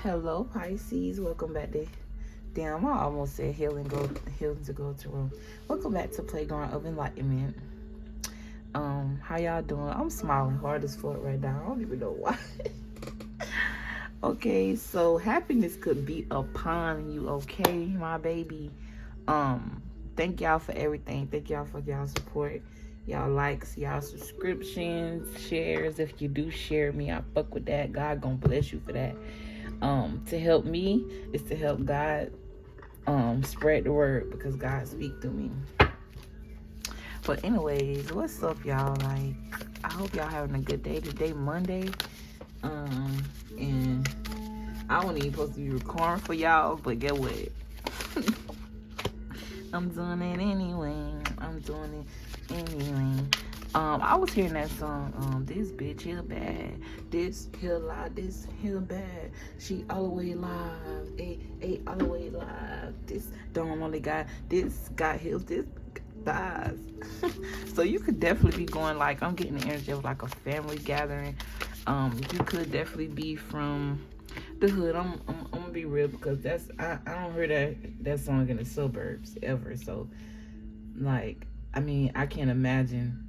Hello, Pisces. Welcome back to... Damn, I almost said healing to go to room. Welcome back to Playground of Enlightenment. How y'all doing? I'm smiling hard as fuck right now. I don't even know why. Okay, so happiness could be upon you, okay, my baby. Thank y'all for everything. Thank y'all for y'all support, y'all likes, y'all subscriptions, shares. If you do share me, I fuck with that. God gonna bless you for that. To help me is to help God spread the word, because God speak through me. But anyways, what's up, y'all? Like, I hope y'all having a good day. Today Monday, and I wasn't even supposed to be recording for y'all, but get what? I'm doing it anyway. I was hearing that song, this bitch here bad, this here lie, this here bad, she all the way live, hey, all the way live, this don't only got, this got heels, this thighs. So you could definitely be going, like, I'm getting the energy of like a family gathering. You could definitely be from the hood. I'm gonna be real, because that's, I don't hear that song in the suburbs ever. So, like, I mean, I can't imagine.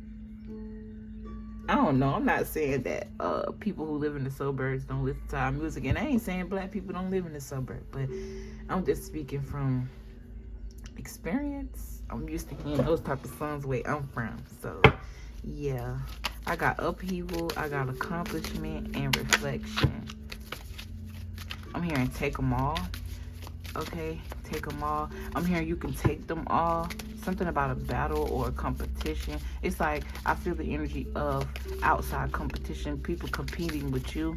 I don't know. I'm not saying that people who live in the suburbs don't listen to our music, and I ain't saying black people don't live in the suburbs, but I'm just speaking from experience. I'm used to hearing those type of songs where I'm from. So, yeah. I got upheaval, I got accomplishment, and reflection. I'm hearing take them all. Okay, take them all. I'm hearing you can take them all. Something about a battle or a competition. It's like I feel the energy of outside competition, people competing with you,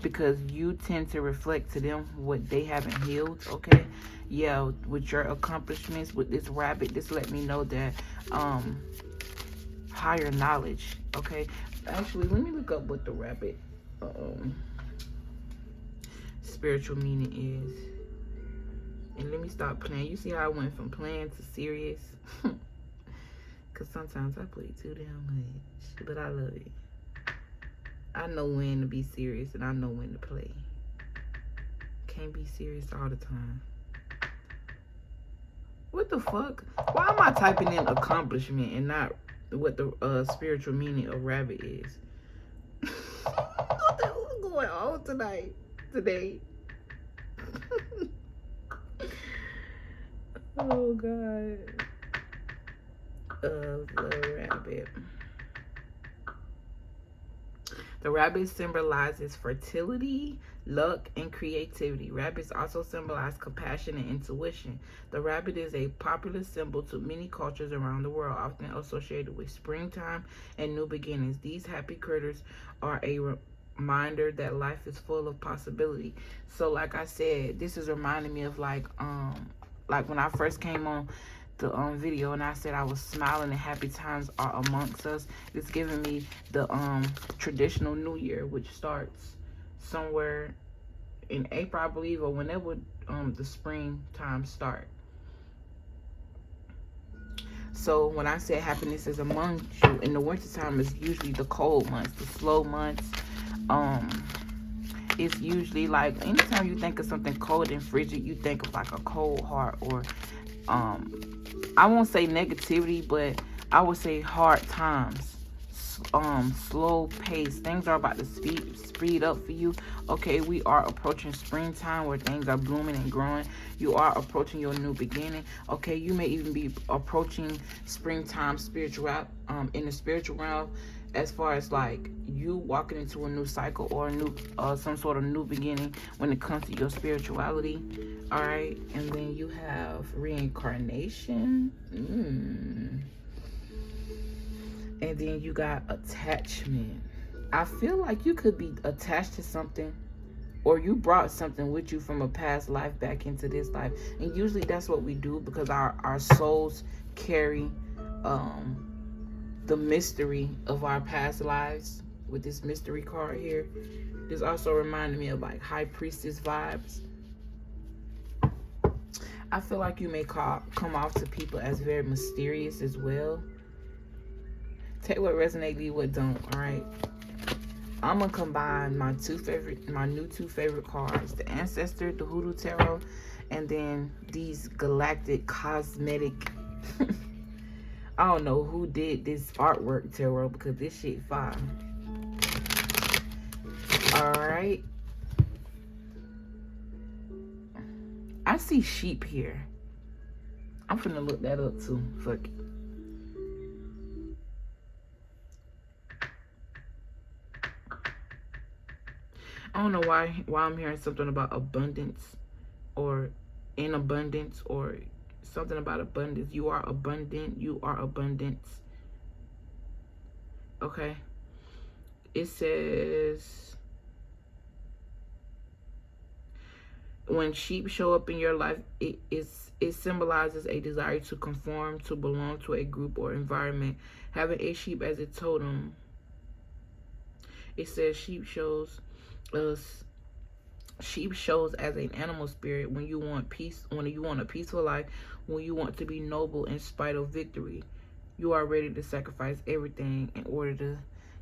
because you tend to reflect to them what they haven't healed. Okay, yeah, with your accomplishments with this rabbit, this let me know that higher knowledge. Okay, actually, let me look up what the rabbit spiritual meaning is. And let me stop playing. You see how I went from playing to serious? Because sometimes I play too damn much. But I love it. I know when to be serious, and I know when to play. Can't be serious all the time. What the fuck? Why am I typing in accomplishment and not what the spiritual meaning of rabbit is? What the hell is going on today? Oh God. Of the rabbit. The rabbit symbolizes fertility, luck, and creativity. Rabbits also symbolize compassion and intuition. The rabbit is a popular symbol to many cultures around the world, often associated with springtime and new beginnings. These happy critters are a reminder that life is full of possibility. So, like I said, this is reminding me of like when I first came on the video and I said I was smiling and happy times are amongst us. It's giving me the traditional New Year, which starts somewhere in April, I believe, or whenever the springtime start. So when I say happiness is among you, in the wintertime is usually the cold months, the slow months. It's usually like anytime you think of something cold and frigid, you think of like a cold heart, or I won't say negativity, but I would say hard times, slow pace. Things are about to speed up for you. Okay, we are approaching springtime where things are blooming and growing. You are approaching your new beginning. Okay, you may even be approaching springtime in the spiritual realm, as far as like you walking into a new cycle or a new some sort of new beginning when it comes to your spirituality. All right, and then you have reincarnation, and then you got attachment. I feel like you could be attached to something, or you brought something with you from a past life back into this life, and usually that's what we do, because our souls carry the mystery of our past lives with this mystery card here. This also reminded me of like high priestess vibes. I feel like you may come off to people as very mysterious as well. Take what resonates, leave what don't, all right? I'm gonna combine my new two favorite cards, the Ancestor, the Hoodoo Tarot, and then these galactic cosmetic I don't know who did this artwork tarot, because this shit fire. Alright. I see sheep here. I'm finna look that up too. Fuck it. I don't know why I'm hearing something about abundance, or in abundance, or something about abundance. You are abundant. You are abundance. Okay. It says, when sheep show up in your life, it symbolizes a desire to conform, to belong to a group or environment. Having a sheep as a totem, it says sheep shows as an animal spirit when you want peace, when you want a peaceful life, when you want to be noble in spite of victory. You are ready to sacrifice everything in order to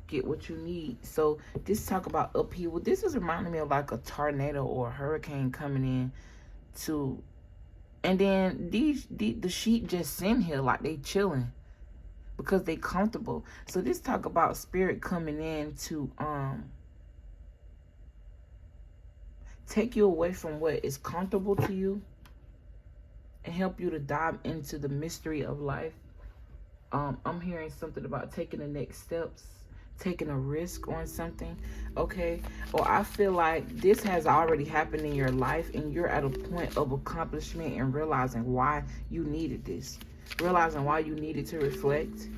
get what you need. So this talk about upheaval. This is reminding me of like a tornado or a hurricane coming in to, and then the sheep just sitting here like they chilling because they comfortable. So this talk about spirit coming in to take you away from what is comfortable to you and help you to dive into the mystery of life. I'm hearing something about taking the next steps, taking a risk on something, okay? Or I feel like this has already happened in your life and you're at a point of accomplishment and realizing why you needed this, realizing why you needed to reflect.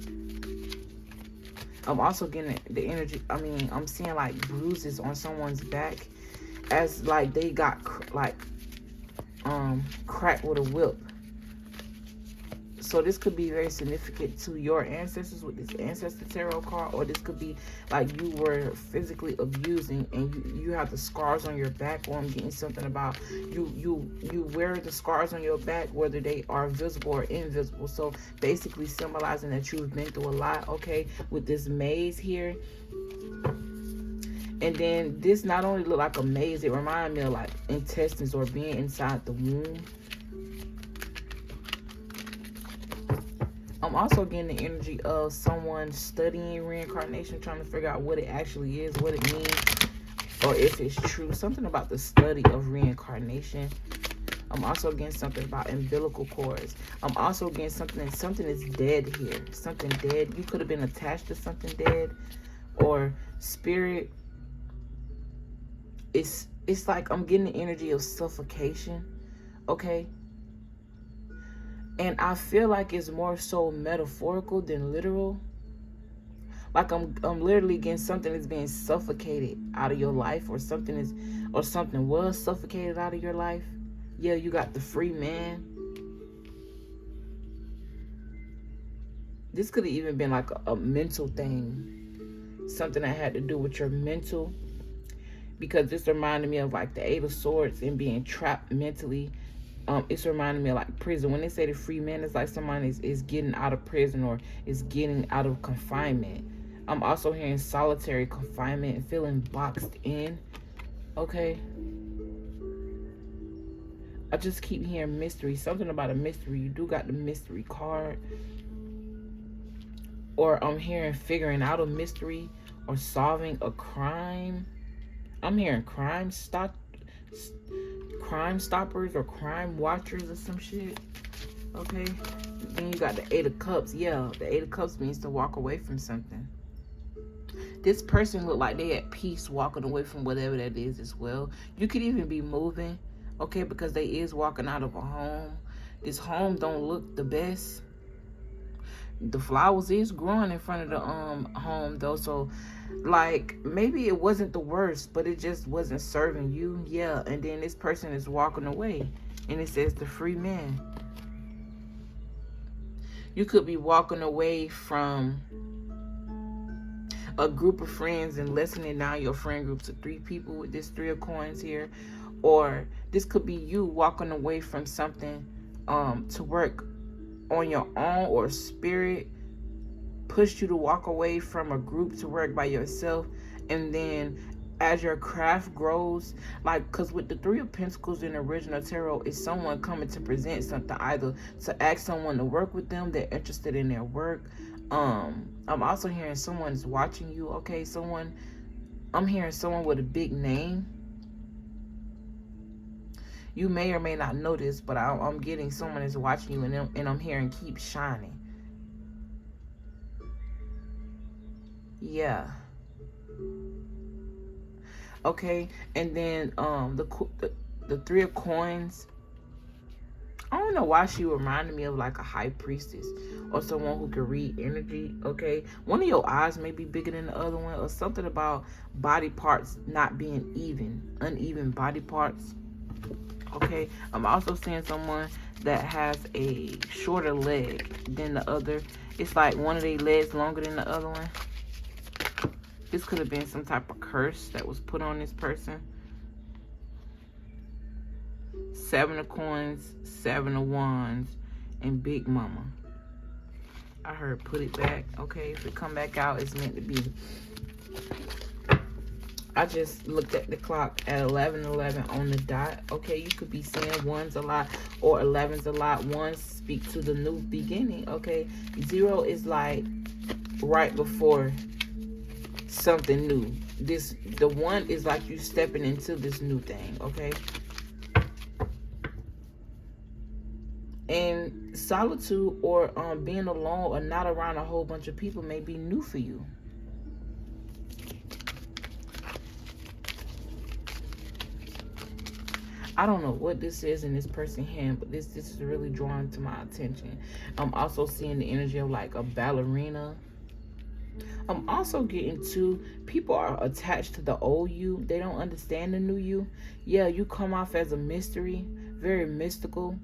I'm also getting the energy, I'm seeing like bruises on someone's back as like they got cracked with a whip. So this could be very significant to your ancestors with this Ancestor Tarot card, or this could be like you were physically abusing and you have the scars on your back, or I'm getting something about you wear the scars on your back, whether they are visible or invisible. So basically symbolizing that you've been through a lot, okay, with this maze here. And then this not only look like a maze, it reminds me of like intestines or being inside the womb. I'm also getting the energy of someone studying reincarnation, trying to figure out what it actually is, what it means, or if it's true. Something about the study of reincarnation. I'm also getting something about umbilical cords. I'm also getting something is dead here. Something dead. You could have been attached to something dead, or spirit. It's like I'm getting the energy of suffocation, okay? And I feel like it's more so metaphorical than literal. Like I'm literally getting something that's being suffocated out of your life, or something was suffocated out of your life. Yeah, you got the free man. This could have even been like a mental thing. Something that had to do with your mental. Because this reminded me of like the Eight of Swords and being trapped mentally. It's reminding me of like prison. When they say the free man, it's like someone is getting out of prison or is getting out of confinement. I'm also hearing solitary confinement and feeling boxed in. Okay. I just keep hearing mystery. Something about a mystery. You do got the mystery card. Or I'm hearing figuring out a mystery or solving a crime. I'm hearing crime stoppers or crime watchers or some shit. Okay. Then you got the Eight of Cups. Yeah, the Eight of Cups means to walk away from something. This person look like they at peace walking away from whatever that is as well. You could even be moving, okay, because they is walking out of a home. This home don't look the best. The flowers is growing in front of the home though, so like maybe it wasn't the worst, but it just wasn't serving you. Yeah. And then this person is walking away and it says the free man. You could be walking away from a group of friends and lessening down your friend group to 3 people with this 3 of coins here. Or this could be you walking away from something to work on your own, or spirit pushed you to walk away from a group to work by yourself, And then as your craft grows, like, because with the Three of Pentacles in the original tarot, is someone coming to present something, either to ask someone to work with them, they're interested in their work. I'm also hearing someone is watching you. Okay, I'm hearing someone with a big name. You may or may not know this, but I'm getting someone is watching you, and I'm hearing keep shining. Yeah. Okay, and then the Three of Coins. I don't know why she reminded me of like a high priestess or someone who can read energy. Okay, one of your eyes may be bigger than the other one, or something about body parts not being uneven body parts. Okay, I'm also seeing someone that has a shorter leg than the other. It's like one of their legs longer than the other one. This could have been some type of curse that was put on this person. Seven of Coins, Seven of Wands, and Big Mama. I heard put it back. Okay, if it come back out, it's meant to be. I just looked at the clock at 11:11 on the dot. Okay, you could be saying ones a lot or 11s a lot. Ones speak to the new beginning. Okay, 0 is like right before something new. The 1 is like you stepping into this new thing. Okay. And solitude or being alone or not around a whole bunch of people may be new for you. I don't know what this is in this person's hand, but this is really drawing to my attention. I'm also seeing the energy of like a ballerina. I'm also getting to people are attached to the old you. They don't understand the new you. Yeah, you come off as a mystery, very mystical.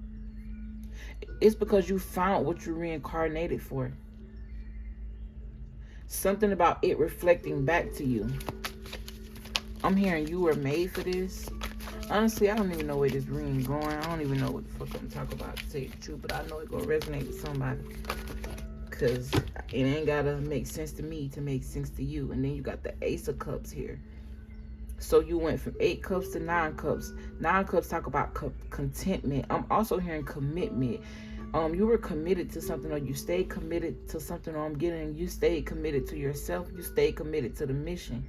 It's because you found what you reincarnated for. Something about it reflecting back to you. I'm hearing you were made for this. Honestly, I don't even know where this reading going. I don't even know what the fuck I'm talking about, to tell you the truth. But I know it's going to resonate with somebody. Because it ain't got to make sense to me to make sense to you. And then you got the Ace of Cups here. So you went from 8 cups to 9 cups. 9 cups talk about contentment. I'm also hearing commitment. You were committed to something, or you stayed committed to something, or you stayed committed to yourself. You stayed committed to the mission.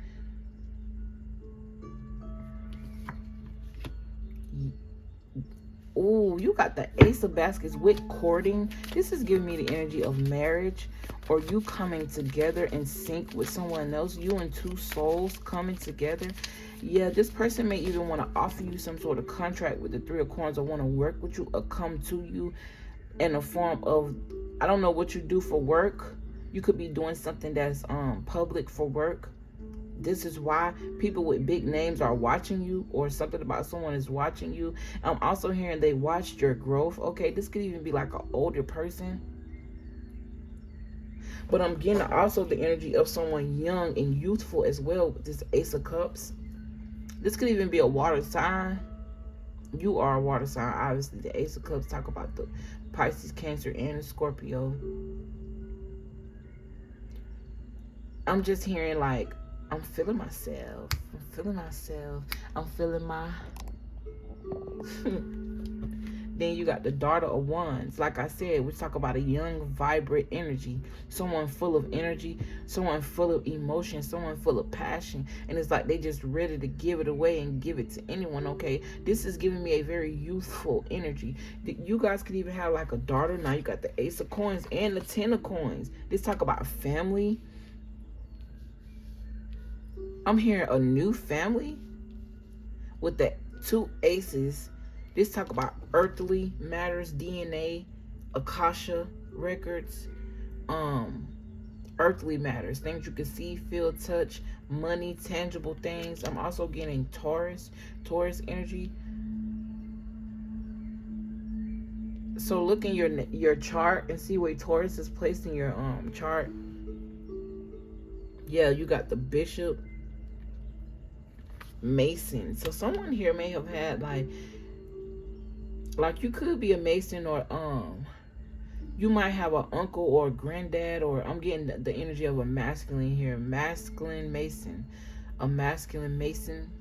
Oh, you got the Ace of Baskets with courting. This is giving me the energy of marriage, or you coming together in sync with someone else. You and two souls coming together. Yeah, this person may even want to offer you some sort of contract with the Three of Coins, or want to work with you, or come to you in a form of, I don't know what you do for work. You could be doing something that's public for work. This is why people with big names are watching you, or something about someone is watching you. I'm also hearing they watched your growth. Okay, this could even be like an older person. But I'm getting also the energy of someone young and youthful as well with this Ace of Cups. This could even be a water sign. You are a water sign, obviously. The Ace of Cups talk about the Pisces, Cancer, and the Scorpio. I'm just hearing like, I'm feeling myself. I'm feeling myself. I'm feeling my... Then you got the Daughter of Wands. Like I said, we talk about a young, vibrant energy. Someone full of energy. Someone full of emotion. Someone full of passion. And it's like they just ready to give it away and give it to anyone, okay? This is giving me a very youthful energy. You guys could even have like a daughter. Now you got the Ace of Coins and the Ten of Coins. This talk about family. I'm hearing a new family with the two aces. This talk about earthly matters, DNA, Akasha records, earthly matters, things you can see, feel, touch, money, tangible things. I'm also getting Taurus energy. So look in your chart and see where Taurus is placed in your chart. Yeah, you got the Bishop, Mason. So someone here may have had like you could be a Mason, or you might have an uncle or a granddad, or I'm getting the energy of a masculine here, masculine Mason. a masculine mason.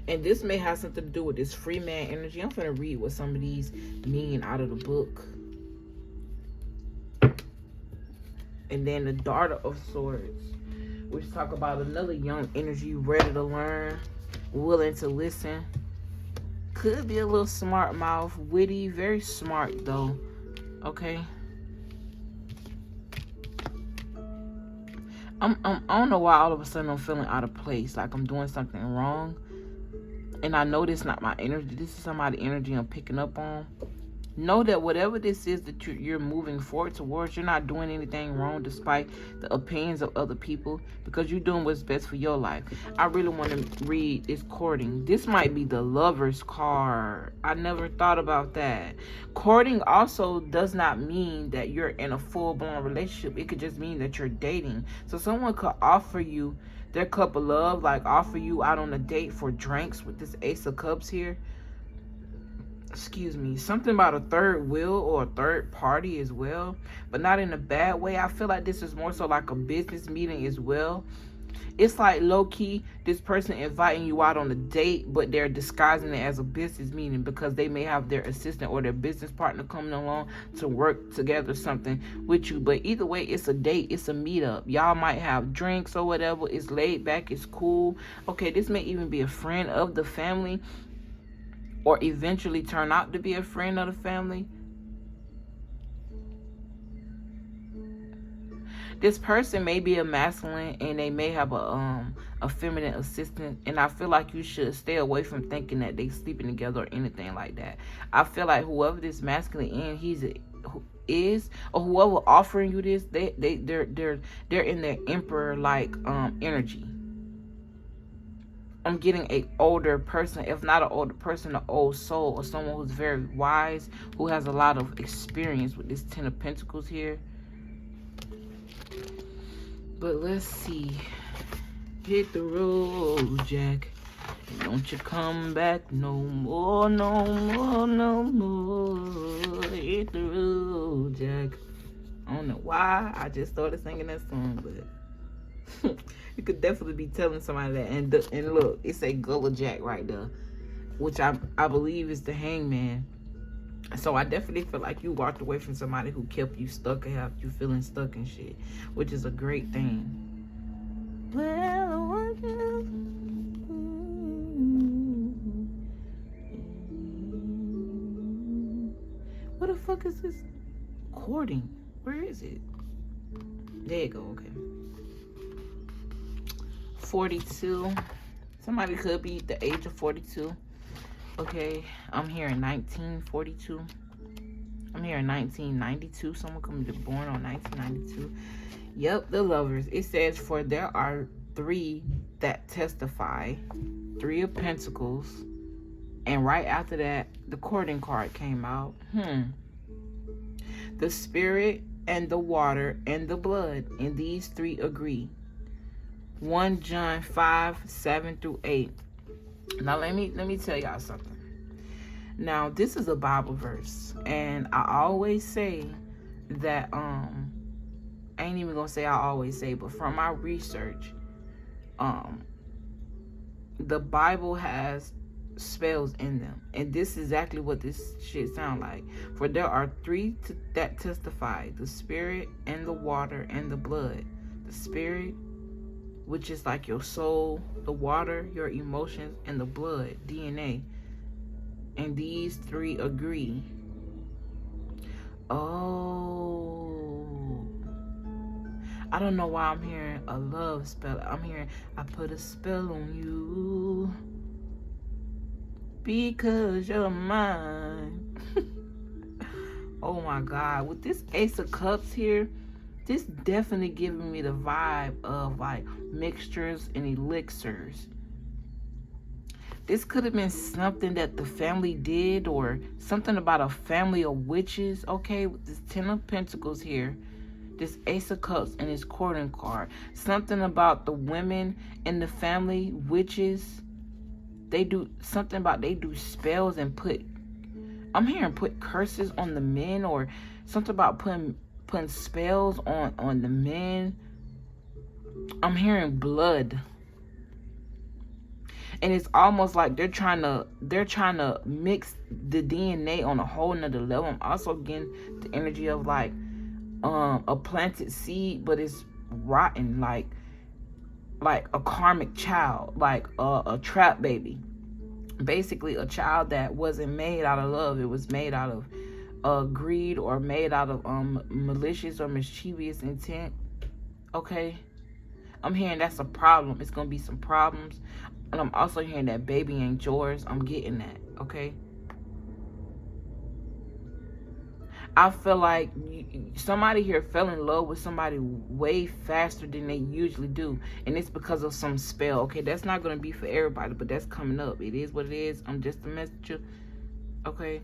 And this may have something to do with this free man energy. I'm going to read what some of these mean out of the book. And then the daughter of swords, which talk about another young energy, ready to learn, willing to listen. Could be a little smart mouth, witty, very smart though. Okay. I don't know why all of a sudden I'm feeling out of place, like I'm doing something wrong. And I know this is not my energy. This is somebody's energy I'm picking up on. Know that whatever this is that you're moving forward towards, you're not doing anything wrong despite the opinions of other people, because you're doing what's best for your life. I really want to read this courting. This might be the Lover's card. I never thought about that. Courting also does not mean that you're in a full-blown relationship. It could just mean that you're dating. So someone could offer you their cup of love, like offer you out on a date for drinks with this Ace of Cups here. Excuse me, something about a third wheel or a third party as well, but not in a bad way. I feel like this is more so like a business meeting as well. It's like low-key, this person inviting you out on a date, but they're disguising it as a business meeting because they may have their assistant or their business partner coming along to work together something with you. But either way, it's a date, it's a meetup. Y'all might have drinks or whatever. It's laid back, it's cool. Okay, this may even be a friend of the family, or eventually turn out to be a friend of the family. This person may be a masculine and they may have a feminine assistant, and I feel like you should stay away from thinking that they sleeping together or anything like that. I feel like whoever this masculine is, or whoever offering you this, they're in their emperor like energy. I'm getting an older person, if not an older person, an old soul, or someone who's very wise, who has a lot of experience with this Ten of Pentacles here. But let's see. Hit the road, Jack. Don't you come back no more, no more, no more. Hit the road, Jack. I don't know why I just started singing that song, but you could definitely be telling somebody that. And look, it say Gullah Jack right there, which I believe is the hangman. So I definitely feel like you walked away from somebody who kept you stuck and have you feeling stuck and shit, which is a great thing. Well, what the fuck is this? Courting. Where is it? There you go. Okay. 42. Somebody could be the age of 42. Okay, I'm here in 1942. I'm here in 1992. Someone could be born on 1992. Yep, the Lovers. It says, for there are three that testify. 3 of Pentacles. And right after that, the courting card came out. The spirit and the water and the blood. And these 3 agree. 1 John 5:7-8. Now let me tell y'all something. Now this is a Bible verse, and I always say that I ain't even gonna say I always say, but from my research, the Bible has spells in them, and this is exactly what this shit sound like. For there are 3 that testify: the spirit and the water and the blood. The spirit, which is like your soul, the water, your emotions, and the blood, DNA. And these 3 agree. Oh. I don't know why I'm hearing a love spell. I'm hearing, I put a spell on you because you're mine. Oh my God. With this Ace of Cups here, this definitely giving me the vibe of like mixtures and elixirs. This could have been something that the family did, or something about a family of witches. Okay, with this 10 of Pentacles here, this Ace of Cups and this courting card. Something about the women in the family, witches. They do something about, they do spells and I'm hearing put curses on the men, or something about putting spells on the men. I'm hearing blood. And it's almost like they're trying to mix the DNA on a whole nother level. I'm also getting the energy of like a planted seed, but it's rotten, like a karmic child, like a trap baby. Basically a child that wasn't made out of love. It was made out of greed, or made out of malicious or mischievous intent. Okay, I'm hearing that's a problem. It's gonna be some problems. And I'm also hearing that baby ain't yours. I'm getting that, okay? I feel like somebody here fell in love with somebody way faster than they usually do. And it's because of some spell, okay? That's not going to be for everybody, but that's coming up. It is what it is. I'm just a messenger, okay?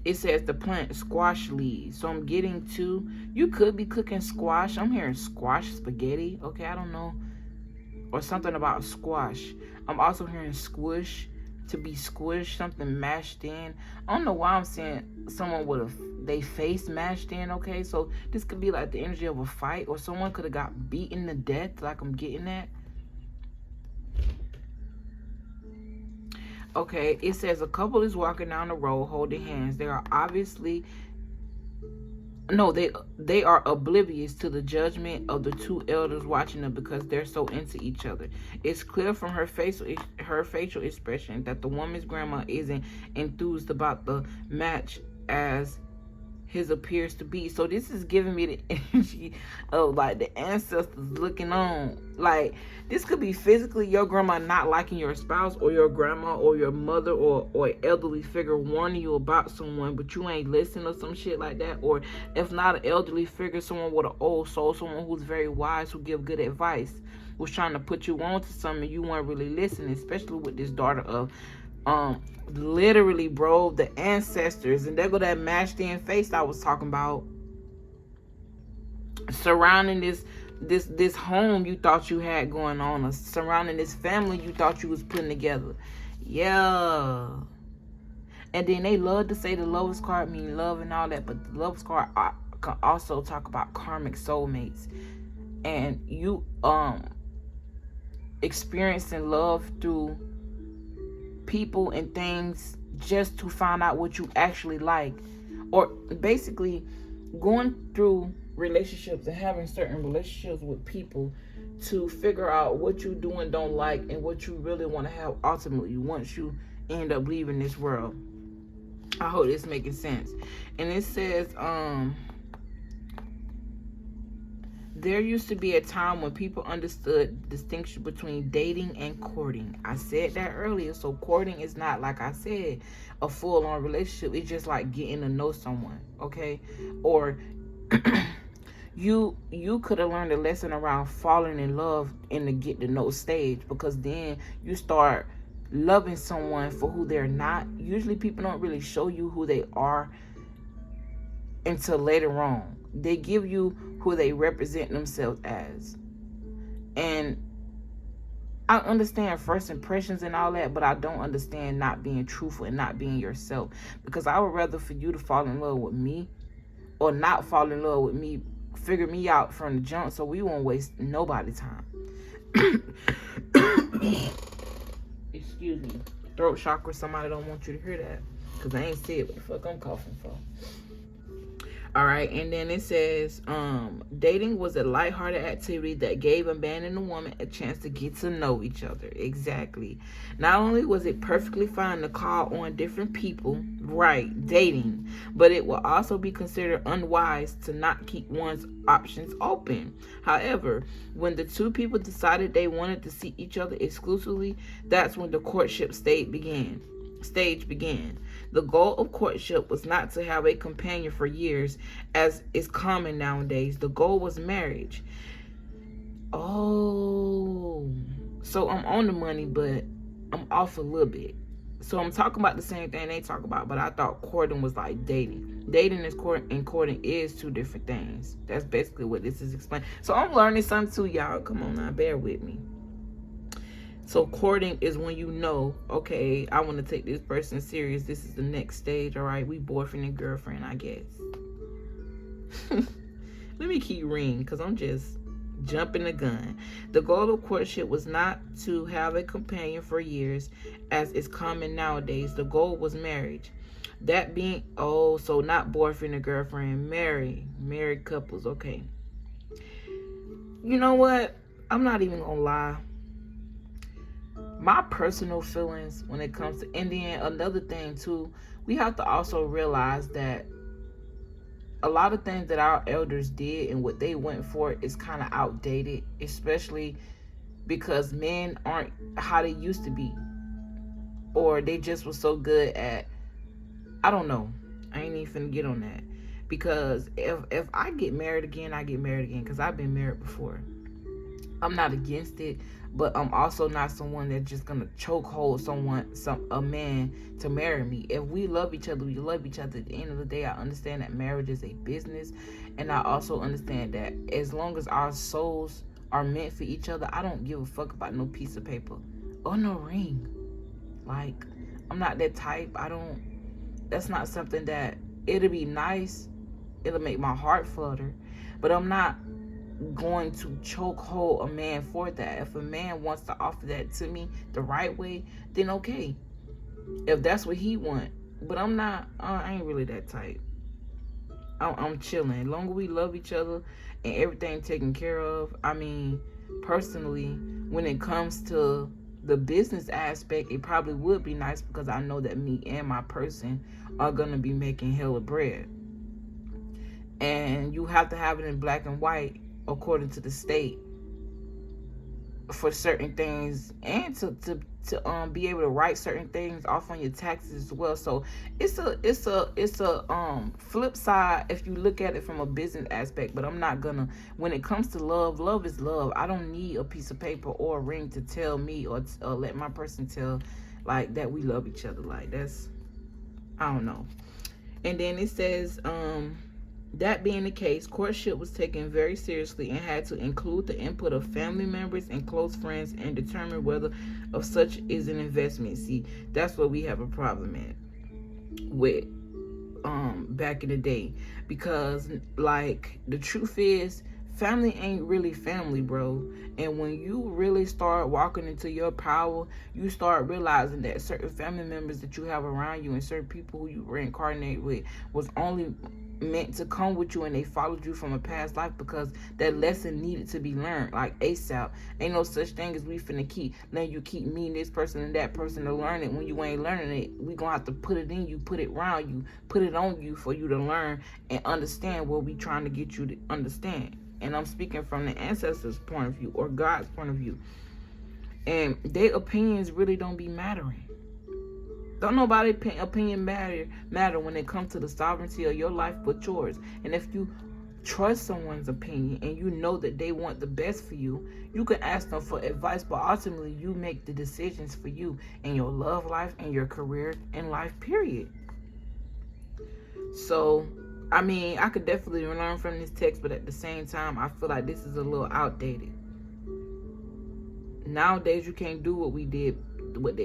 It says to plant squash leaves. So I'm getting to, you could be cooking squash. I'm hearing squash spaghetti, okay? I don't know. Or something about squash. I'm also hearing squish, to be squished, something mashed in. I don't know why I'm saying someone with they face mashed in, okay? So this could be like the energy of a fight, or someone could have got beaten to death, like I'm getting that. Okay, it says a couple is walking down the road holding hands. They are obviously... No, they are oblivious to the judgment of the two elders watching them because they're so into each other. It's clear from her facial expression that the woman's grandma isn't enthused about the match as his appears to be. So this is giving me the energy of like the ancestors looking on. Like this could be physically your grandma not liking your spouse, or your grandma or your mother or elderly figure warning you about someone, but you ain't listening, or some shit like that. Or if not an elderly figure, someone with an old soul, someone who's very wise, who give good advice, was trying to put you on to something you weren't really listening, especially with this daughter of literally, bro, the ancestors. And there go that mashed in face I was talking about, surrounding this home you thought you had going on, or surrounding this family you thought you was putting together. Yeah. And then they love to say the Lover's card mean love and all that, but the Lover's card can also talk about karmic soulmates, and you experiencing love through people and things just to find out what you actually like, or basically going through relationships and having certain relationships with people to figure out what you do and don't like, and what you really want to have ultimately once you end up leaving this world. I hope this making sense. And it says there used to be a time when people understood the distinction between dating and courting. I said that earlier. So courting is not, like I said, a full-on relationship. It's just like getting to know someone, okay? Or you could have learned a lesson around falling in love in the get to know stage, because then you start loving someone for who they're not. Usually people don't really show you who they are until later on. They give you who they represent themselves as. And I understand first impressions and all that, but I don't understand not being truthful and not being yourself. Because I would rather for you to fall in love with me, or not fall in love with me, figure me out from the jump, so we won't waste nobody's time. Excuse me. Throat chakra, somebody don't want you to hear that, because I ain't said what the fuck I'm coughing for. All right, and then it says, dating was a lighthearted activity that gave a man and a woman a chance to get to know each other. Exactly. Not only was it perfectly fine to call on different people, right, dating, but it will also be considered unwise to not keep one's options open. However, when the two people decided they wanted to see each other exclusively, that's when the courtship stage began. The goal of courtship was not to have a companion for years, as is common nowadays. The goal was marriage. Oh, so I'm on the money, but I'm off a little bit. So I'm talking about the same thing they talk about, but I thought courting was like dating. Dating is and courting is two different things. That's basically what this is explaining. So I'm learning something too, y'all. Come on now, bear with me. So courting is when you know, okay, I want to take this person serious. This is the next stage, all right? We boyfriend and girlfriend, I guess. Let me keep reading, because I'm just Jumping the gun. The goal of courtship was not to have a companion for years, as is common nowadays. The goal was marriage. That being, oh, so not boyfriend or girlfriend, married couples, okay. You know what? I'm not even gonna lie. My personal feelings when it comes to Indian, another thing too, we have to also realize that a lot of things that our elders did and what they went for is kind of outdated, especially because men aren't how they used to be, or they just were so good at, I don't know. I ain't even finna get on that, because if I get married again, I get married again, because I've been married before. I'm not against it, but I'm also not someone that's just gonna chokehold a man to marry me. If we love each other, we love each other. At the end of the day, I understand that marriage is a business, and I also understand that as long as our souls are meant for each other, I don't give a fuck about no piece of paper or no ring. Like, I'm not that type. That's not something that, it'll be nice, it'll make my heart flutter, but I'm not going to chokehold a man for that. If a man wants to offer that to me the right way, then okay, if that's what he want. But I'm not, I ain't really that type. I'm chilling. As long as we love each other and everything taken care of. I mean, personally, when it comes to the business aspect, it probably would be nice, because I know that me and my person are gonna be making hella bread, and you have to have it in black and white according to the state for certain things, and to be able to write certain things off on your taxes as well. So it's a flip side if you look at it from a business aspect. But I'm not gonna, when it comes to love is love. I don't need a piece of paper or a ring to tell me, or let my person tell, like, that we love each other. Like, that's, I don't know. And then it says, that being the case, courtship was taken very seriously and had to include the input of family members and close friends and determine whether of such is an investment. See, that's what we have a problem with back in the day, because, like, the truth is, family ain't really family, bro. And when you really start walking into your power, you start realizing that certain family members that you have around you and certain people who you reincarnate with was only meant to come with you, and they followed you from a past life because that lesson needed to be learned, like ASAP. Ain't no such thing as we finna keep letting you keep meeting this person and that person to learn it when you ain't learning it. We gonna have to put it in you, put it around you, put it on you for you to learn and understand what we trying to get you to understand. And I'm speaking from the ancestors' point of view, or God's point of view. And their opinions really don't be mattering. Don't nobody's opinion matter when it comes to the sovereignty of your life but yours. And if you trust someone's opinion and you know that they want the best for you, you can ask them for advice, but ultimately you make the decisions for you in your love life and your career and life, period. So, I mean, I could definitely learn from this text, but at the same time, I feel like this is a little outdated. Nowadays, you can't do what we did.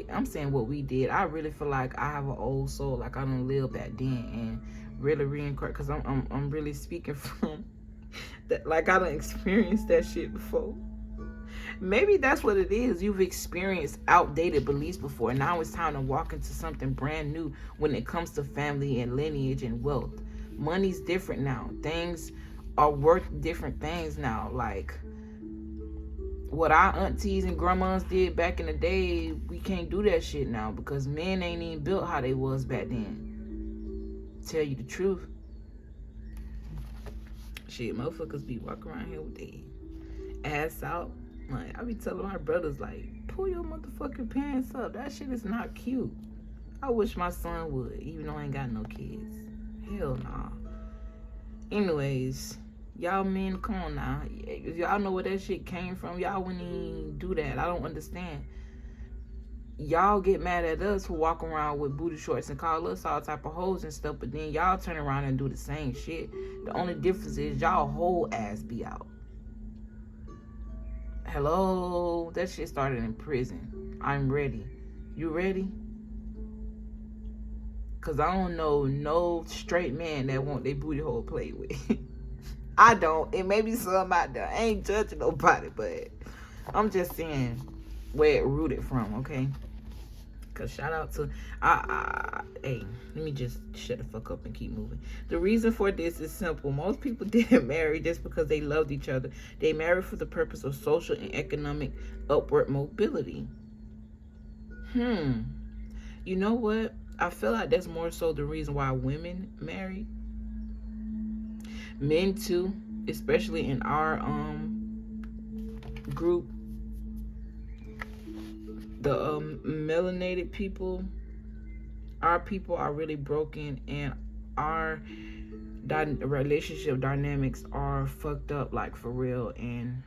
I'm saying what we did. I really feel like I have an old soul, like I don't live back then, and really reincarnate, because I'm really speaking from that, like I done experienced that shit before. Maybe that's what it is. You've experienced outdated beliefs before. Now it's time to walk into something brand new when it comes to family and lineage and wealth. Money's different now. Things are worth different things now. Like, what our aunties and grandmas did back in the day, we can't do that shit now, because men ain't even built how they was back then. Tell you the truth. Shit, motherfuckers be walking around here with their ass out. Like, I be telling my brothers, like, pull your motherfucking pants up. That shit is not cute. I wish my son would, even though I ain't got no kids. Hell nah. Anyways, y'all men, come on now. If y'all know where that shit came from, y'all wouldn't even do that. I don't understand. Y'all get mad at us for walking around with booty shorts and call us all type of hoes and stuff, but then y'all turn around and do the same shit. The only difference is y'all whole ass be out. Hello? That shit started in prison. I'm ready. You ready? Because I don't know no straight man that want their booty hole played with. I don't. It may be some out there. I ain't judging nobody, but I'm just saying where it rooted from, okay? Cause shout out to hey, let me just shut the fuck up and keep moving. The reason for this is simple. Most people didn't marry just because they loved each other. They married for the purpose of social and economic upward mobility. You know what? I feel like that's more so the reason why women marry. Men too, especially in our group. The melanated people, our people are really broken, and our relationship dynamics are fucked up, like for real. And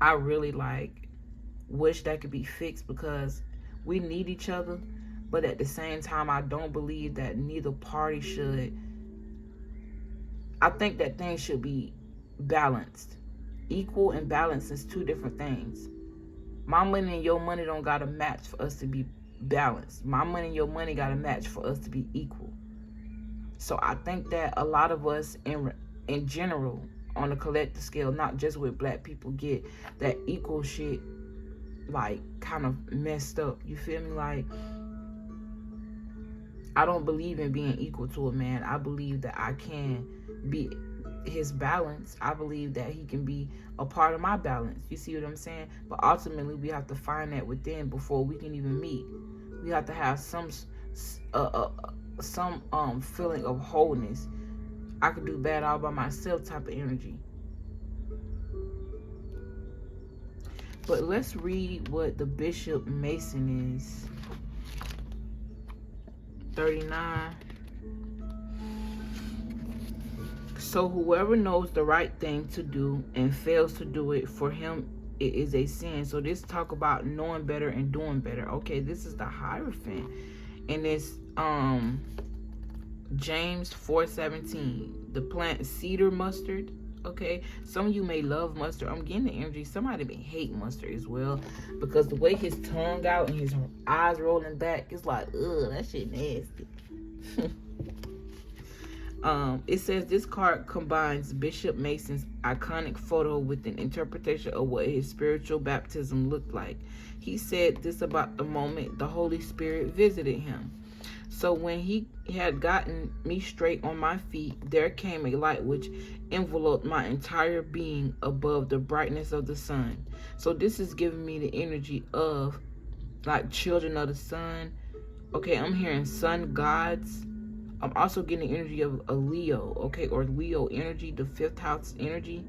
I really like wish that could be fixed, because we need each other, but at the same time I don't believe that neither party should. I think that things should be balanced. Equal and balanced is two different things. My money and your money don't gotta match for us to be balanced. My money and your money gotta match for us to be equal. So I think that a lot of us in general, on a collective scale, not just with black people, get that equal shit like kind of messed up. You feel me? Like, I don't believe in being equal to a man. I believe that I can be his balance. I believe that he can be a part of my balance. You see what I'm saying? But ultimately we have to find that within before we can even meet. We have to have some feeling of wholeness. I could do bad all by myself type of energy. But let's read what the Bishop Mason is. 39. So whoever knows the right thing to do and fails to do it, for him it is a sin. So this talk about knowing better and doing better. Okay, this is the Hierophant, and it's James 4:17. The plant cedar mustard. Okay, some of you may love mustard. I'm getting the energy. Somebody may hate mustard as well, because the way his tongue out and his eyes rolling back, it's like, ugh, that shit nasty. It says this card combines Bishop Mason's iconic photo with an interpretation of what his spiritual baptism looked like. He said this about the moment the Holy Spirit visited him. So when he had gotten me straight on my feet, there came a light which enveloped my entire being above the brightness of the sun. So this is giving me the energy of like children of the sun. Okay, I'm hearing sun gods. I'm also getting the energy of a Leo, okay, or Leo energy, the 5th house energy.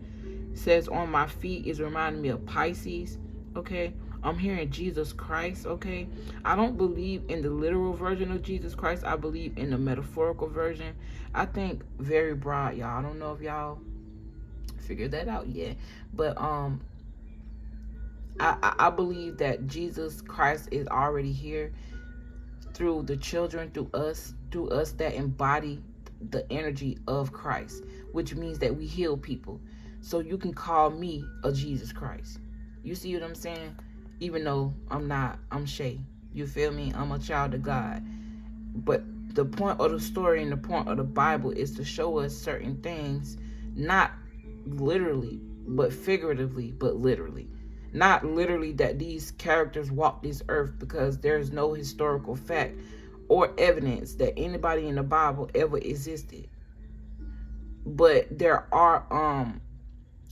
It says on my feet is reminding me of Pisces, okay. I'm hearing Jesus Christ, okay. I don't believe in the literal version of Jesus Christ. I believe in the metaphorical version. I think very broad, y'all. I don't know if y'all figured that out yet, but I believe that Jesus Christ is already here through the children, through us that embody the energy of Christ, which means that we heal people. So you can call me a Jesus Christ. You see what I'm saying? Even though I'm not, I'm Shay. You feel me? I'm a child of God. But the point of the story and the point of the Bible is to show us certain things, not literally, but figuratively, but literally. Not literally that these characters walk this earth, because there's no historical fact or evidence that anybody in the Bible ever existed. But there are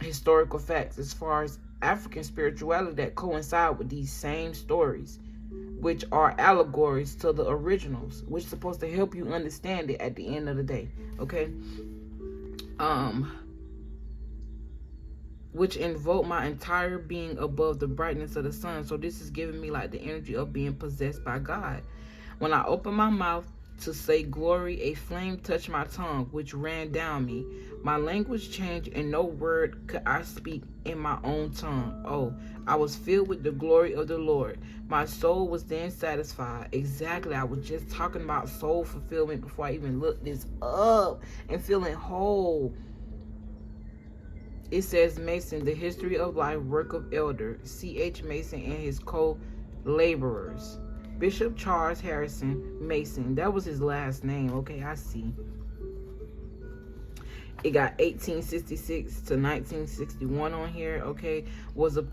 historical facts as far as African spirituality that coincide with these same stories, which are allegories to the originals, which is supposed to help you understand it at the end of the day. Okay? Which invoke my entire being above the brightness of the sun. So this is giving me like the energy of being possessed by God. When I open my mouth to say glory, a flame touched my tongue, which ran down me. My language changed, and no word could I speak in my own tongue. Oh, I was filled with the glory of the Lord. My soul was then satisfied. Exactly, I was just talking about soul fulfillment before I even looked this up, and feeling whole. It says Mason, the history of life, work of elder C.H. Mason and his co-laborers. Bishop Charles Harrison Mason. That was his last name. Okay, I see. It got 1866 to 1961 on here, okay? Was a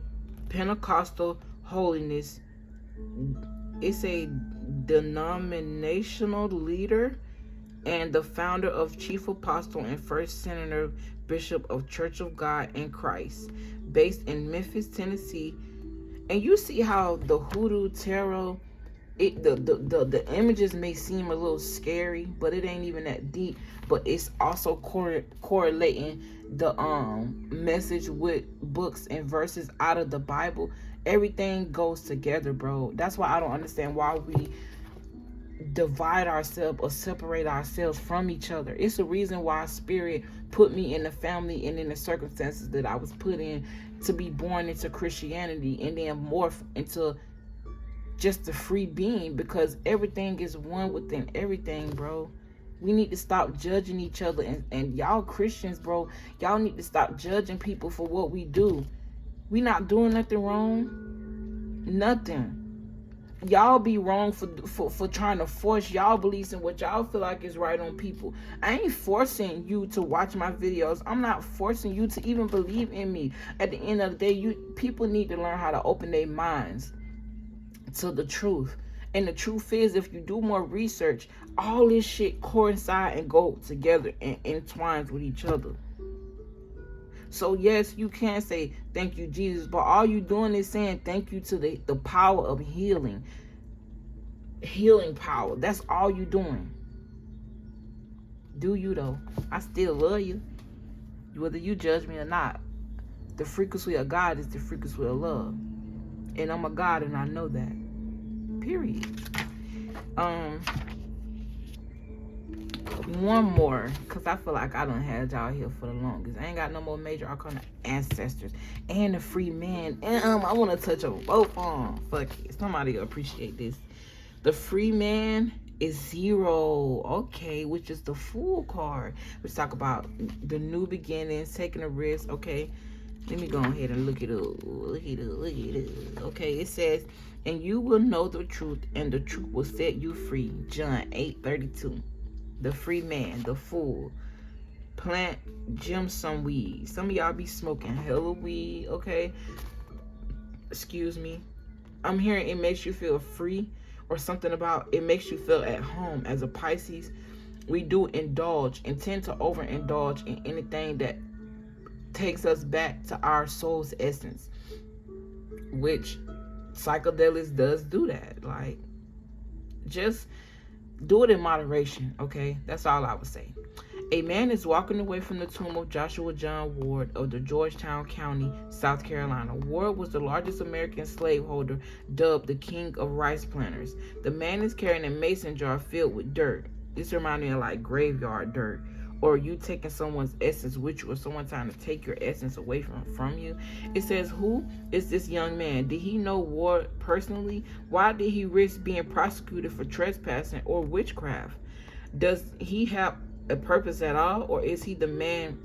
Pentecostal holiness. It's a denominational leader and the founder of chief apostle and first senator bishop of Church of God in Christ, based in Memphis, Tennessee. And you see how the hoodoo tarot, the images may seem a little scary, but it ain't even that deep. But it's also correlating the message with books and verses out of the Bible. Everything goes together, bro. That's why I don't understand why we divide ourselves or separate ourselves from each other. It's the reason why Spirit put me in the family and in the circumstances that I was put in to be born into Christianity and then morph into just a free being, because everything is one within everything, bro. We need to stop judging each other, and y'all Christians, bro, y'all need to stop judging people for what we do. We not doing nothing wrong. Nothing. Y'all be wrong for trying to force y'all beliefs in what y'all feel like is right on people. I ain't forcing you to watch my videos. I'm not forcing you to even believe in me. At the end of the day, people need to learn how to open their minds to the truth. And the truth is, if you do more research, all this shit coincide and go together and entwines with each other. So yes, you can say thank you, Jesus, but all you doing is saying thank you to the power of healing power. That's all you doing. Do you though? I still love you, whether you judge me or not. The frequency of God is the frequency of love, and I'm a God, and I know that. Period. One more, because I feel like I done had y'all here for the longest. I ain't got no more major arcana ancestors and the free man. And I want to touch on both on. Fuck it. Somebody will appreciate this. The free man is 0. Okay, which is the Fool card. Let's talk about the new beginnings, taking a risk. Okay, let me go ahead and look it up. Look it up. Okay, it says, and you will know the truth, and the truth will set you free. John 8:32. The free man, the fool. Plant gemstone weed. Some of y'all be smoking hella weed, okay? Excuse me. I'm hearing it makes you feel free, or something about it makes you feel at home. As a Pisces, we do indulge and tend to overindulge in anything that takes us back to our soul's essence, which psychedelics does do that. Like, just do it in moderation, okay? That's all I would say. A man is walking away from the tomb of Joshua John Ward of the Georgetown County, South Carolina. Ward was the largest American slaveholder, dubbed the King of Rice Planters. The man is carrying a mason jar filled with dirt. This reminds me of like graveyard dirt, or you taking someone's essence with you, or someone trying to take your essence away from you. It says, who is this young man? Did he know Ward personally? Why did he risk being prosecuted for trespassing or witchcraft? Does he have a purpose at all, or is he the man,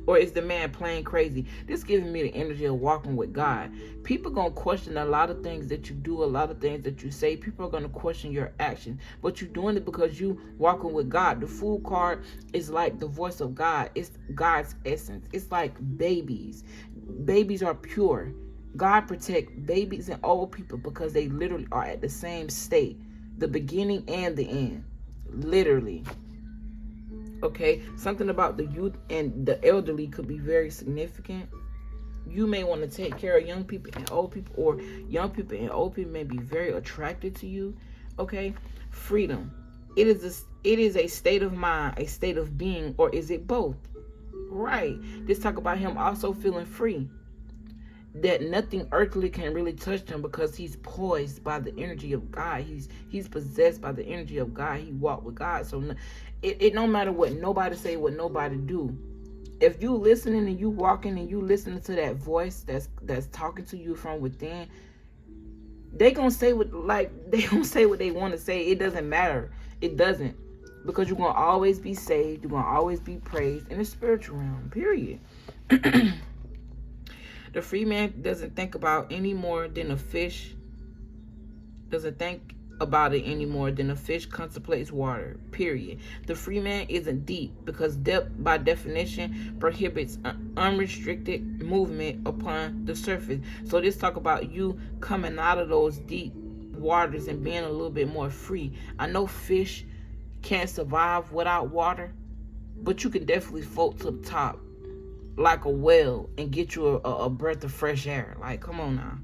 or is the man playing crazy? This gives me the energy of walking with God. People gonna question a lot of things that you do, a lot of things that you say. People are gonna question your action, but you're doing it because you walking with God. The Fool card is like the voice of God. It's God's essence. It's like babies. Babies are pure. God protect babies and old people because they literally are at the same state, the beginning and the end, literally. Okay, something about the youth and the elderly could be very significant. You may want to take care of young people and old people, or young people and old people may be very attracted to you. Okay, freedom. It is a state of mind, a state of being, or is it both? Right. Let's talk about him also feeling free. That nothing earthly can really touch him because he's poised by the energy of God. He's possessed by the energy of God. He walked with God. So it don't matter what nobody say, what nobody do. If you listening and you walking and you listening to that voice that's talking to you from within, they gonna say what they want to say. It doesn't matter. It doesn't, because you're gonna always be saved. You're gonna always be praised in the spiritual realm. Period. The free man doesn't think about any more than a fish. Doesn't think about it any more than a fish contemplates water, period. The free man isn't deep because depth by definition prohibits unrestricted movement upon the surface. So this talk about you coming out of those deep waters and being a little bit more free. I know fish can't survive without water, but you can definitely float to the top like a whale and get you a breath of fresh air. Like, come on now.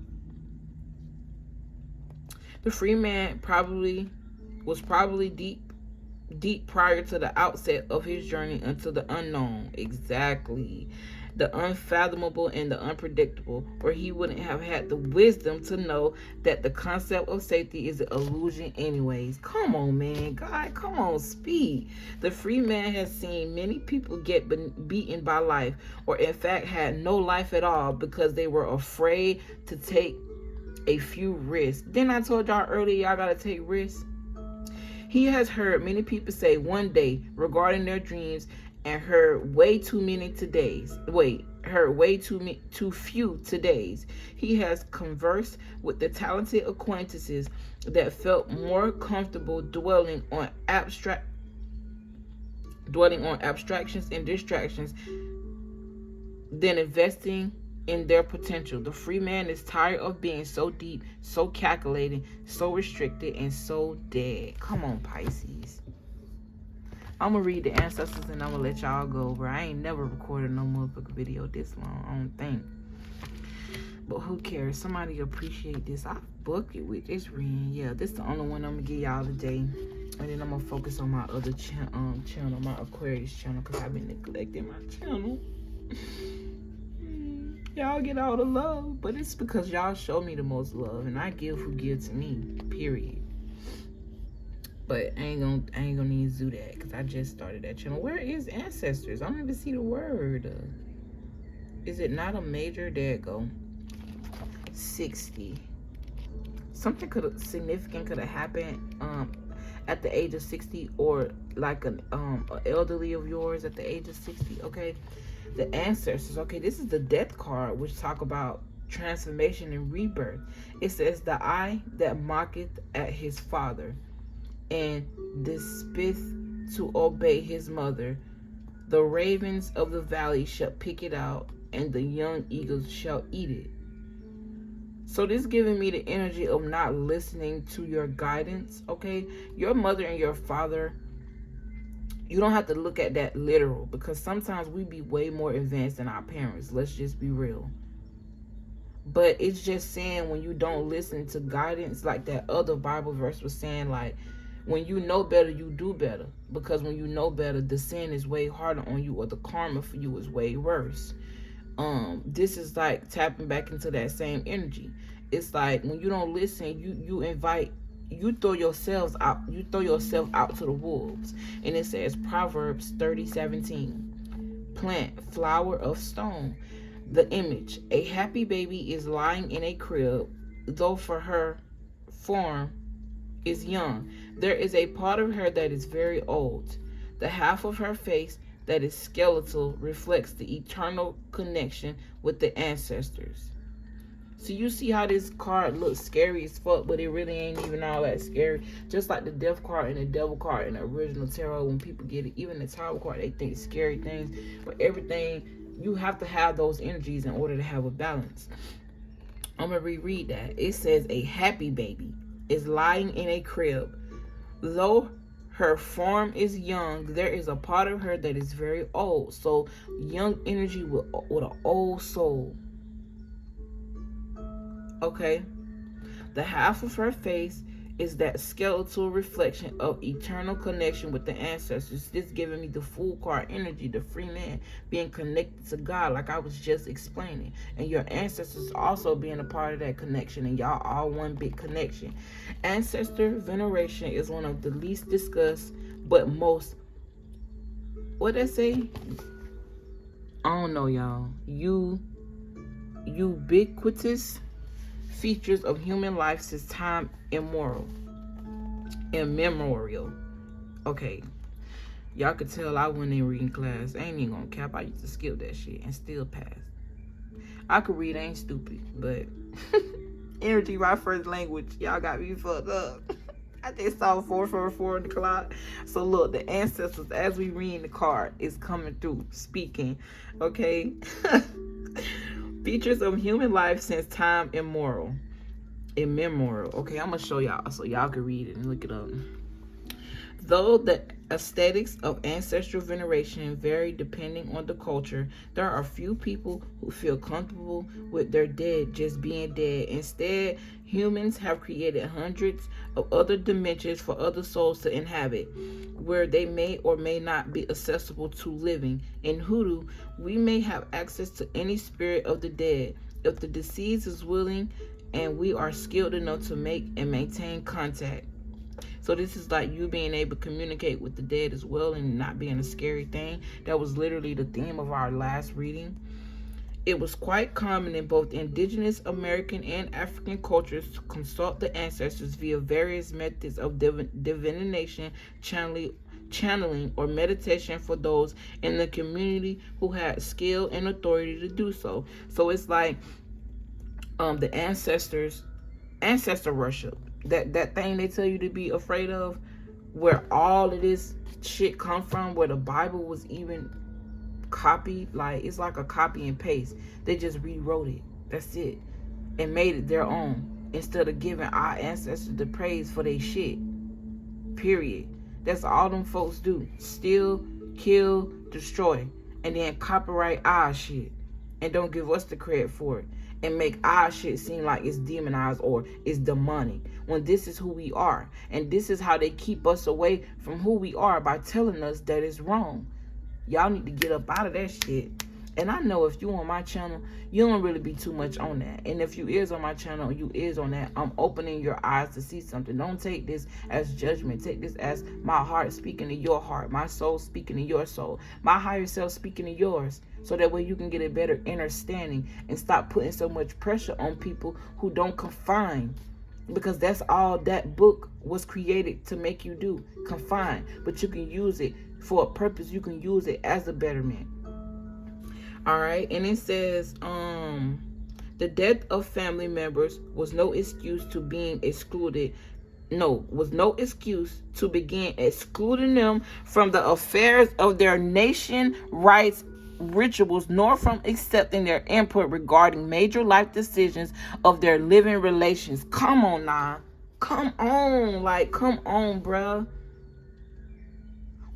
The free man was probably deep prior to the outset of his journey into the unknown. Exactly. The unfathomable and the unpredictable, where he wouldn't have had the wisdom to know that the concept of safety is an illusion anyways. Come on, man. God, come on, speak. The free man has seen many people get beaten by life, or in fact had no life at all because they were afraid to take a few risks. Then I told y'all earlier, y'all gotta take risks. He has heard many people say one day regarding their dreams and heard way too few today's. He has conversed with the talented acquaintances that felt more comfortable dwelling on abstractions and distractions than investing in their potential. The free man is tired of being so deep, so calculating, so restricted, and so dead. Come on, Pisces. I'm gonna read the ancestors and I'm gonna let y'all go, bro. I ain't never recorded no motherfucking video this long, I don't think. But who cares? Somebody appreciate this. I book it with this reading. Yeah, this the only one I'm gonna give y'all today. And then I'm gonna focus on my other channel, my Aquarius channel, because I've been neglecting my channel. Y'all get all the love, but it's because y'all show me the most love, and I give who gives to me, period. But I ain't gonna need to do that because I just started that channel. Where is ancestors? I don't even see the word. Is it not a major? There it go. 60. Something significant could have happened at the age of 60, or like an elderly of yours at the age of 60. Okay. The ancestors. Okay, this is the death card, which talk about transformation and rebirth. It says, the eye that mocketh at his father and despiteth to obey his mother, the ravens of the valley shall pick it out, and the young eagles shall eat it. So this giving me the energy of not listening to your guidance. Okay, your mother and your father, you don't have to look at that literal, because sometimes we be way more advanced than our parents. Let's just be real. But it's just saying, when you don't listen to guidance, like that other Bible verse was saying, like, when you know better, you do better. Because when you know better, the sin is way harder on you, or the karma for you is way worse. This is like tapping back into that same energy. It's like when you don't listen, you throw yourself out to the wolves. And it says Proverbs 30:17. Plant flower of stone. The image. A happy baby is lying in a crib, though for her form is young. There is a part of her that is very old. The half of her face that is skeletal reflects the eternal connection with the ancestors. So you see how this card looks scary as fuck, but it really ain't even all that scary. Just like the death card and the devil card in the original tarot, when people get it, even the Tower card, they think scary things. But everything, you have to have those energies in order to have a balance. I'm going to reread that. It says, a happy baby is lying in a crib. Though her form is young, there is a part of her that is very old. So young energy with an old soul. Okay, the half of her face is that skeletal reflection of eternal connection with the ancestors. This giving me the Fool card energy, the free man being connected to God, like I was just explaining, and your ancestors also being a part of that connection, and y'all all one big connection. Ancestor veneration is one of the least discussed but most, what they say, I don't know, y'all, ubiquitous features of human life since time immemorial. Okay, y'all could tell I wasn't in reading class. I ain't even gonna cap. I used to skip that shit and still pass. I could read, I ain't stupid, but energy, my first language, y'all got me fucked up. I just saw 444 on the clock. So look, the ancestors, as we read the card, is coming through, speaking. Okay. Features of human life since time immemorial. Okay, I'm gonna show y'all so y'all can read it and look it up. Though the aesthetics of ancestral veneration vary depending on the culture, there are few people who feel comfortable with their dead just being dead. Instead, humans have created hundreds of other dimensions for other souls to inhabit, where they may or may not be accessible to living. In Hoodoo, we may have access to any spirit of the dead if the deceased is willing and we are skilled enough to make and maintain contact. So this is like you being able to communicate with the dead as well and not being a scary thing. That was literally the theme of our last reading. It was quite common in both indigenous American and African cultures to consult the ancestors via various methods of divination, channeling, or meditation for those in the community who had skill and authority to do so. So it's like the ancestor worship. That thing they tell you to be afraid of, where all of this shit come from, where the Bible was even copied. Like, it's like a copy and paste. They just rewrote it. That's it. And made it their own, instead of giving our ancestors the praise for their shit. Period. That's all them folks do. Steal, kill, destroy, and then copyright our shit and don't give us the credit for it, and make our shit seem like it's demonized or it's demonic, when this is who we are. And this is how they keep us away from who we are, by telling us that it's wrong. Y'all need to get up out of that shit. And I know if you on my channel, you don't really be too much on that. And if you is on my channel, you is on that, I'm opening your eyes to see something. Don't take this as judgment. Take this as my heart speaking to your heart, my soul speaking to your soul, my higher self speaking to yours. So that way you can get a better understanding and stop putting so much pressure on people who don't confine. Because that's all that book was created to make you do, confine. But you can use it for a purpose. You can use it as a betterment. All right, and it says, the death of family members was no excuse to being excluded. Was no excuse to begin excluding them from the affairs of their nation, rights, rituals, nor from accepting their input regarding major life decisions of their living relations. Come on now. Come on. Like, come on, bruh.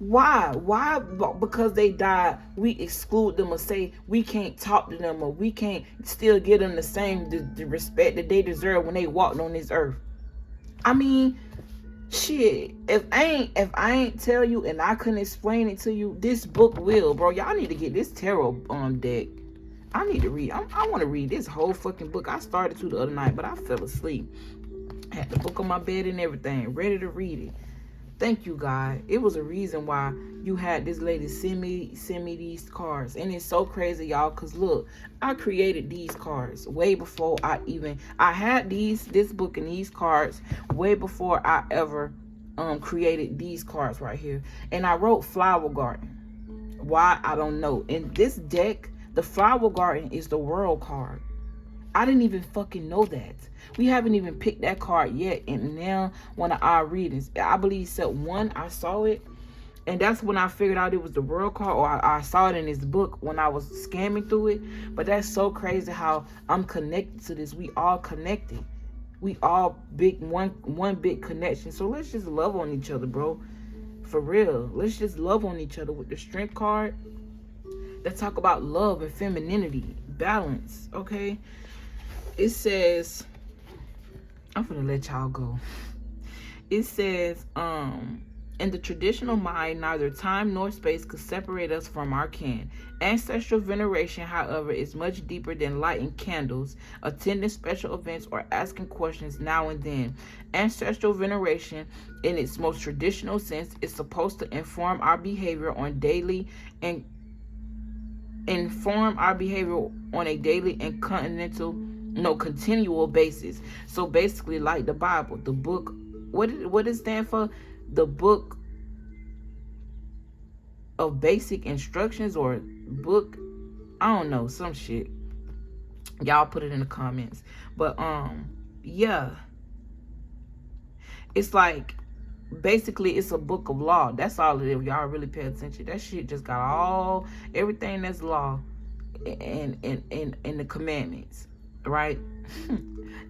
Why? Because they died, we exclude them or say we can't talk to them, or we can't still give them the same the respect that they deserve when they walked on this earth. I mean, shit. If I ain't tell you and I couldn't explain it to you, this book will, bro. Y'all need to get this tarot deck. I need to read. I want to read this whole fucking book. I started to the other night, but I fell asleep. I had the book on my bed and everything, ready to read it. Thank you, God. It was a reason why you had this lady send me these cards. And it's so crazy, y'all, because look, I created these cards way before I had this book and these cards way before I ever created these cards right here. And I wrote Flower Garden. Why? I don't know. In this deck, the Flower Garden is the World card. I didn't even fucking know that. We haven't even picked that card yet. And now one of our readings, I believe set one, I saw it. And that's when I figured out it was the World card, or I saw it in this book when I was scamming through it. But that's so crazy how I'm connected to this. We all connected. We all one big connection. So let's just love on each other, bro. For real. Let's just love on each other with the Strength card. That talk about love and femininity, balance, okay? It says, I'm gonna let y'all go. It says, in the traditional mind, neither time nor space could separate us from our kin. Ancestral veneration, however, is much deeper than lighting candles, attending special events, or asking questions now and then. Ancestral veneration, in its most traditional sense, is supposed to inform our behavior on a daily and continual basis. So basically, like the Bible, the book, what it stand for? The book of basic instructions, or book, I don't know, some shit. Y'all put it in the comments. But yeah, it's like basically it's a book of law. That's all it is. Y'all really pay attention. That shit just got everything that's law and the commandments, right?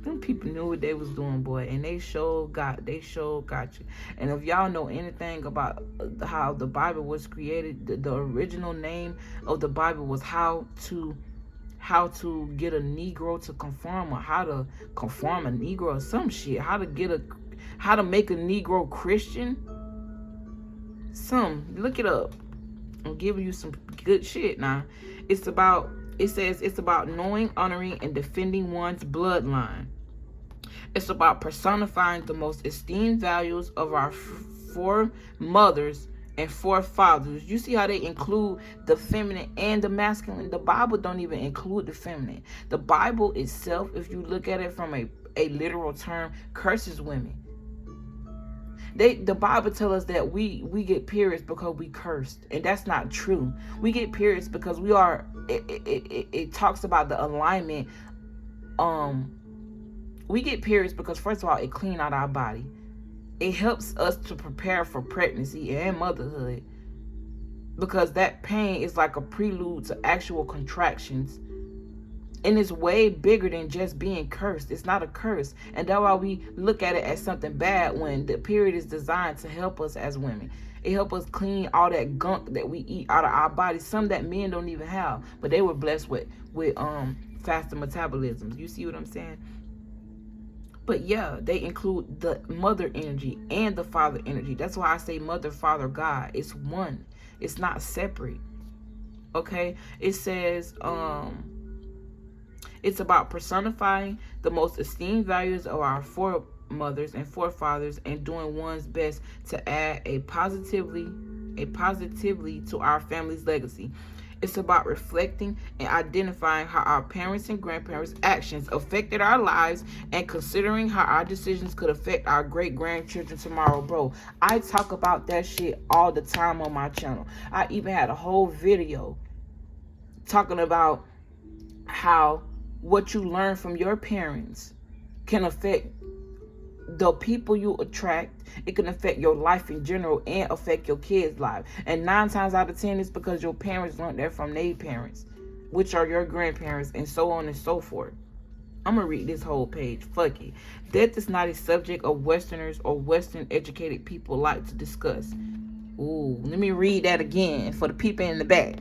Them people knew what they was doing, boy, and they sure got you. And if y'all know anything about how the Bible was created, the original name of the Bible was how to get a Negro to conform, or how to conform a Negro or some shit. How to make a Negro Christian. Look it up. I'm giving you some good shit now. It says it's about knowing, honoring, and defending one's bloodline. It's about personifying the most esteemed values of our foremothers and forefathers. You see how they include the feminine and the masculine? The Bible don't even include the feminine. The Bible itself, if you look at it from a literal term, curses women. The Bible tells us that we get periods because we cursed, and that's not true. We get periods because we are. It talks about the alignment. We get periods because, first of all, it cleans out our body. It helps us to prepare for pregnancy and motherhood, because that pain is like a prelude to actual contractions. And it's way bigger than just being cursed. It's not a curse. And that's why we look at it as something bad, when the period is designed to help us as women. It helps us clean all that gunk that we eat out of our bodies. Some that men don't even have. But they were blessed with faster metabolisms. You see what I'm saying? But yeah, they include the mother energy and the father energy. That's why I say mother, father, God. It's one. It's not separate. Okay? It says, it's about personifying the most esteemed values of our foremothers and forefathers, and doing one's best to add a positively to our family's legacy. It's about reflecting and identifying how our parents and grandparents' actions affected our lives, and considering how our decisions could affect our great-grandchildren tomorrow. Bro, I talk about that shit all the time on my channel. I even had a whole video talking about how what you learn from your parents can affect the people you attract. It can affect your life in general and affect your kids' life. And 9 times out of 10, it's because your parents learned that from their parents, which are your grandparents, and so on and so forth. I'm going to read this whole page. Fuck it. Death is not a subject of Westerners or Western educated people like to discuss. Ooh, let me read that again for the people in the back.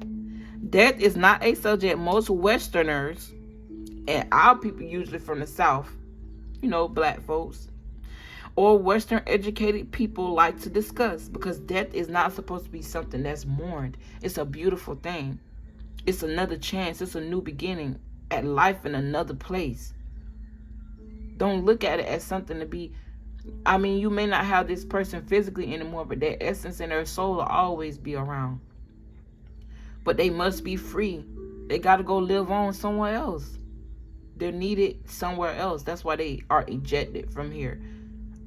Death is not a subject most Westerners, and our people usually from the South, black folks, or Western educated people like to discuss, because death is not supposed to be something that's mourned. It's a beautiful thing. It's another chance. It's a new beginning at life in another place. Don't look at it as something to be, you may not have this person physically anymore, but their essence and their soul will always be around. But they must be free. They got to go live on somewhere else. They're needed somewhere else. That's why they are ejected from here.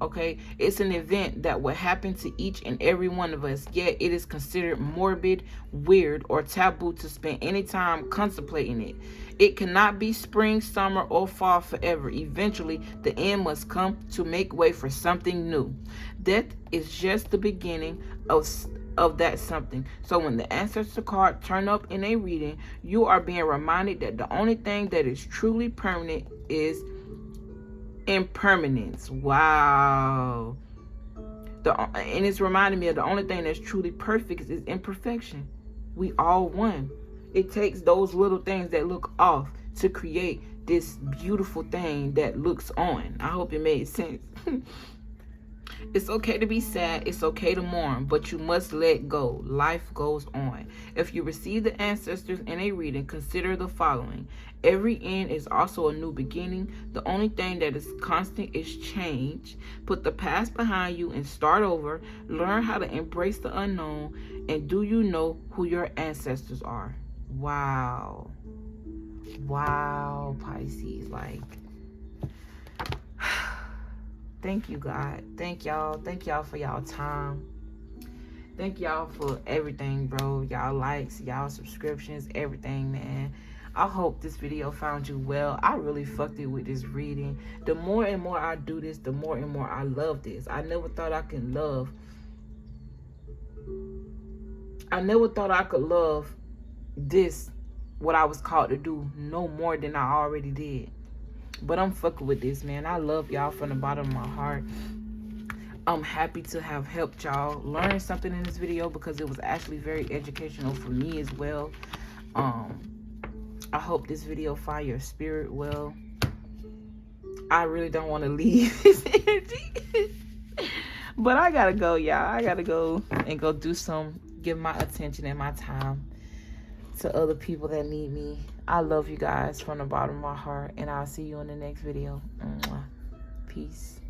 Okay? It's an event that will happen to each and every one of us, yet it is considered morbid, weird, or taboo to spend any time contemplating it. It cannot be spring, summer, or fall forever. Eventually, the end must come to make way for something new. Death is just the beginning of that something. So when the ancestor card turn up in a reading, you are being reminded that the only thing that is truly permanent is impermanence. Wow. And it's reminding me of the only thing that's truly perfect is imperfection. We all one. It takes those little things that look off to create this beautiful thing that looks on. I hope it made sense. It's okay to be sad. It's okay to mourn, but you must let go. Life goes on. If you receive the ancestors in a reading, consider the following. Every end is also a new beginning. The only thing that is constant is change. Put the past behind you and start over. Learn how to embrace the unknown. And do you know who your ancestors are? Wow. Wow, Pisces. Thank you, God. Thank y'all. Thank y'all for y'all time. Thank y'all for everything, bro. Y'all likes, y'all subscriptions, everything, man. I hope this video found you well. I really fucked it with this reading. The more and more I do this, the more and more I love this. I never thought I could love this, what I was called to do, no more than I already did. But I'm fucking with this, man. I love y'all from the bottom of my heart. I'm happy to have helped y'all learn something in this video, because it was actually very educational for me as well. I hope this video find your spirit well. I really don't want to leave this energy. But I gotta go, y'all. I gotta go and give my attention and my time to other people that need me. I love you guys from the bottom of my heart, and I'll see you in the next video. Peace.